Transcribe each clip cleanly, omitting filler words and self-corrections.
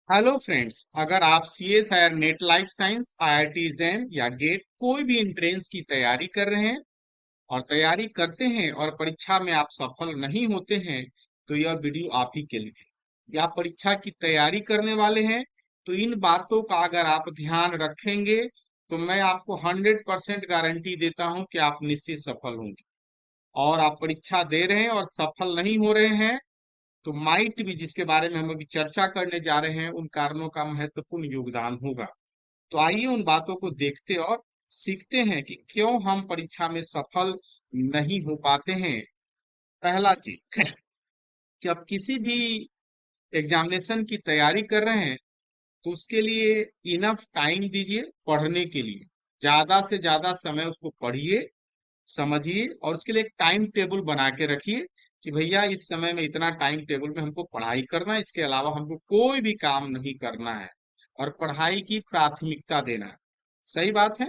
Hello friends, अगर आप CSIR NET life science, IIT jam या गेट कोई भी एंट्रेंस की तैयारी कर रहे हैं और तैयारी करते हैं और परीक्षा में आप सफल नहीं होते हैं, तो यह वीडियो आप ही के लिए है। या परीक्षा की तैयारी करने वाले हैं, तो इन बातों का अगर आप ध्यान रखेंगे तो मैं आपको 100% गारंटी देता हूं कि आप निश्चित सफल होंगे। और आप परीक्षा दे रहे हैं और सफल नहीं हो रहे हैं, तो माइट भी, जिसके बारे में हम अभी चर्चा करने जा रहे हैं, उन कारणों का महत्वपूर्ण योगदान होगा। तो आइए उन बातों को देखते और सीखते हैं कि क्यों हम परीक्षा में सफल नहीं हो पाते हैं। पहला चीज कि आप किसी भी एग्जामिनेशन की तैयारी कर रहे हैं, तो उसके लिए इनफ टाइम दीजिए पढ़ने के लिए। ज्यादा से ज्यादा समय उसको पढ़िए, समझिए और उसके लिए एक टाइम टेबल बना के रखिए कि भैया इस समय में इतना टाइम टेबल में हमको पढ़ाई करना है, इसके अलावा हमको कोई भी काम नहीं करना है और पढ़ाई की प्राथमिकता देना है। सही बात है।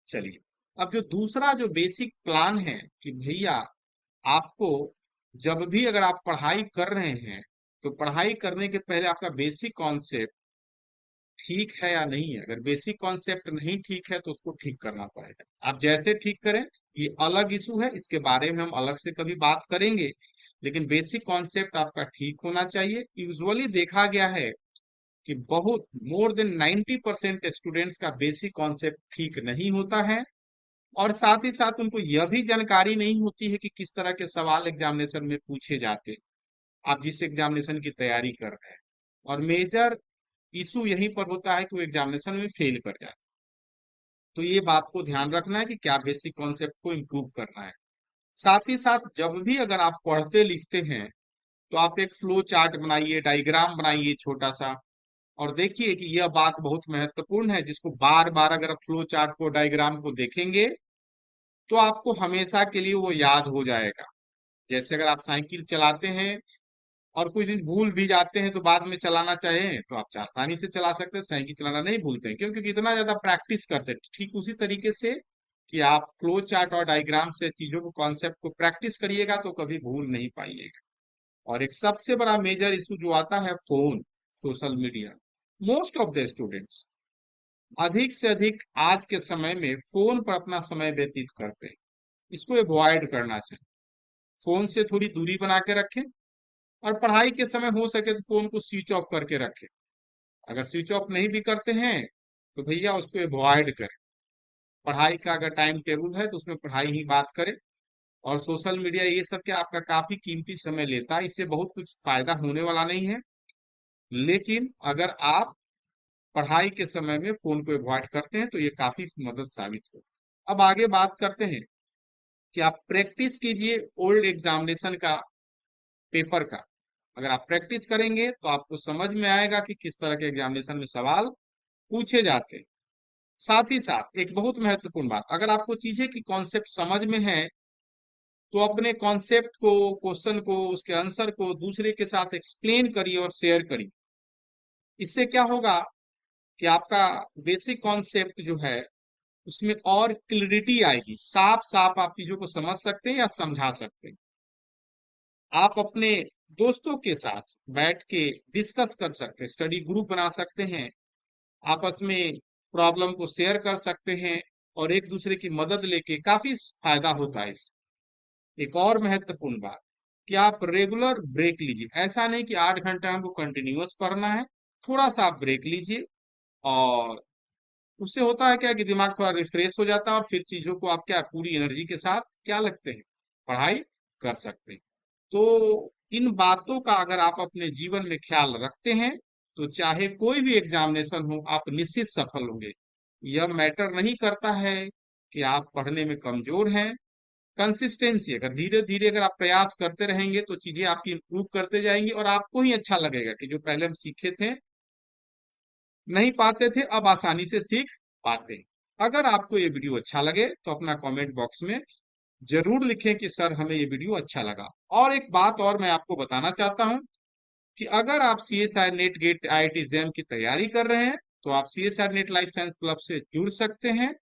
चलिए, अब जो दूसरा जो बेसिक प्लान है कि भैया आपको जब भी अगर आप पढ़ाई कर रहे हैं, तो पढ़ाई करने के पहले आपका बेसिक कॉन्सेप्ट ठीक है या नहीं है। अगर बेसिक कॉन्सेप्ट नहीं ठीक है तो उसको ठीक करना पड़ेगा। आप जैसे ठीक करें, ये अलग इशू है, इसके बारे में हम अलग से कभी बात करेंगे। लेकिन बेसिक कॉन्सेप्ट आपका ठीक होना चाहिए। यूजुअली देखा गया है कि बहुत मोर देन 90% स्टूडेंट्स का बेसिक कॉन्सेप्ट ठीक नहीं होता है। और साथ ही साथ उनको यह भी जानकारी नहीं होती है कि किस तरह के सवाल एग्जामिनेशन में पूछे जाते हैं, आप जिस एग्जामिनेशन की तैयारी कर रहे हैं। और मेजर इशू यहीं पर होता है कि वो एग्जामिनेशन में फेल कर जाते हैं। तो ये बात को ध्यान रखना है कि क्या बेसिक कॉन्सेप्ट को इम्प्रूव करना है। साथ ही साथ जब भी अगर आप पढ़ते लिखते हैं, तो आप एक फ्लो चार्ट बनाइए, डायग्राम बनाइए छोटा सा। और देखिए कि यह बात बहुत महत्वपूर्ण है, जिसको बार बार अगर आप फ्लो चार्ट को, डायग्राम को देखेंगे, तो आपको हमेशा के लिए वो याद हो जाएगा। जैसे अगर आप साइकिल चलाते हैं और कुछ दिन भूल भी जाते हैं, तो बाद में चलाना चाहें तो आप आसानी से चला सकते हैं, साइकिल चलाना नहीं भूलते हैं। क्यों? क्योंकि इतना ज्यादा प्रैक्टिस करते हैं। ठीक उसी तरीके से कि आप फ्लो चार्ट और डायग्राम से चीजों को, कॉन्सेप्ट को प्रैक्टिस करिएगा तो कभी भूल नहीं पाइएगा। और एक सबसे बड़ा मेजर इशू जो आता है, phone, social media. Most of the students अधिक से अधिक आज के समय में फोन पर अपना समय व्यतीत करते हैं। इसको अवॉइड करना चाहिए। फोन से थोड़ी दूरी बना के रखें और पढ़ाई के समय हो सके तो फोन को स्विच ऑफ करके रखें। अगर स्विच ऑफ नहीं भी करते हैं, तो भैया उसको अवॉइड करें। पढ़ाई का अगर टाइम टेबल है तो उसमें पढ़ाई ही बात करें। और सोशल मीडिया ये सब क्या आपका काफी कीमती समय लेता है, इससे बहुत कुछ फायदा होने वाला नहीं है। लेकिन अगर आप पढ़ाई के समय में फोन को अवॉइड करते हैं, तो ये काफी मदद साबित हो। अब आगे बात करते हैं कि आप प्रैक्टिस कीजिए ओल्ड एग्जामिनेशन का, पेपर का। अगर आप प्रैक्टिस करेंगे तो आपको समझ में आएगा कि किस तरह के एग्जामिनेशन में सवाल पूछे जाते हैं। साथ ही साथ एक बहुत महत्वपूर्ण बात, अगर आपको चीजें की कॉन्सेप्ट समझ में है, तो अपने कॉन्सेप्ट को, क्वेश्चन को, उसके आंसर को दूसरे के साथ एक्सप्लेन करिए और शेयर करिए। इससे क्या होगा कि आपका बेसिक कॉन्सेप्ट जो है, उसमें और क्लियरिटी आएगी। साफ साफ आप चीजों को समझ सकते हैं या समझा सकते हैं। आप अपने दोस्तों के साथ बैठ के डिस्कस कर सकते हैं, स्टडी ग्रुप बना सकते हैं, आपस में प्रॉब्लम को शेयर कर सकते हैं और एक दूसरे की मदद लेके काफी फायदा होता है इससे। एक और महत्वपूर्ण बात कि आप रेगुलर ब्रेक लीजिए। ऐसा नहीं कि 8 घंटा हमको कंटिन्यूअस पढ़ना है। थोड़ा सा आप ब्रेक लीजिए, और उससे होता है क्या कि दिमाग थोड़ा रिफ्रेश हो जाता है और फिर चीजों को आप क्या पूरी एनर्जी के साथ क्या लगते हैं, पढ़ाई कर सकते हैं। तो इन बातों का अगर आप अपने जीवन में ख्याल रखते हैं, तो चाहे कोई भी एग्जामिनेशन हो, आप निश्चित सफल होंगे। यह मैटर नहीं करता है कि आप पढ़ने में कमजोर हैं। कंसिस्टेंसी, अगर धीरे धीरे अगर आप प्रयास करते रहेंगे, तो चीजें आपकी इंप्रूव करते जाएंगी और आपको ही अच्छा लगेगा कि जो पहले हम सीखे थे, नहीं पाते थे, अब आसानी से सीख पाते हैं। अगर आपको ये वीडियो अच्छा लगे तो अपना कमेंट बॉक्स में जरूर लिखें कि सर हमें ये वीडियो अच्छा लगा। और एक बात और मैं आपको बताना चाहता हूं कि अगर आप CSIR NET GATE IIT JAM की तैयारी कर रहे हैं, तो आप CSIR NET life science club से जुड़ सकते हैं।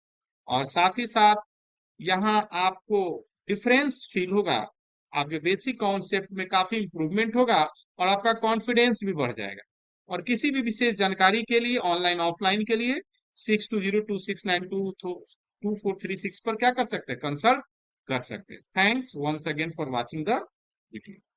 और साथ ही साथ यहाँ आपको डिफरेंस फील होगा, आपके बेसिक कॉन्सेप्ट में काफी इंप्रूवमेंट होगा और आपका कॉन्फिडेंस भी बढ़ जाएगा। और किसी भी विशेष जानकारी के लिए ऑनलाइन ऑफलाइन के लिए 620269224436 पर क्या कर सकते हैं, कंसल्ट कर सकते हैं। Thanks once again for watching the video.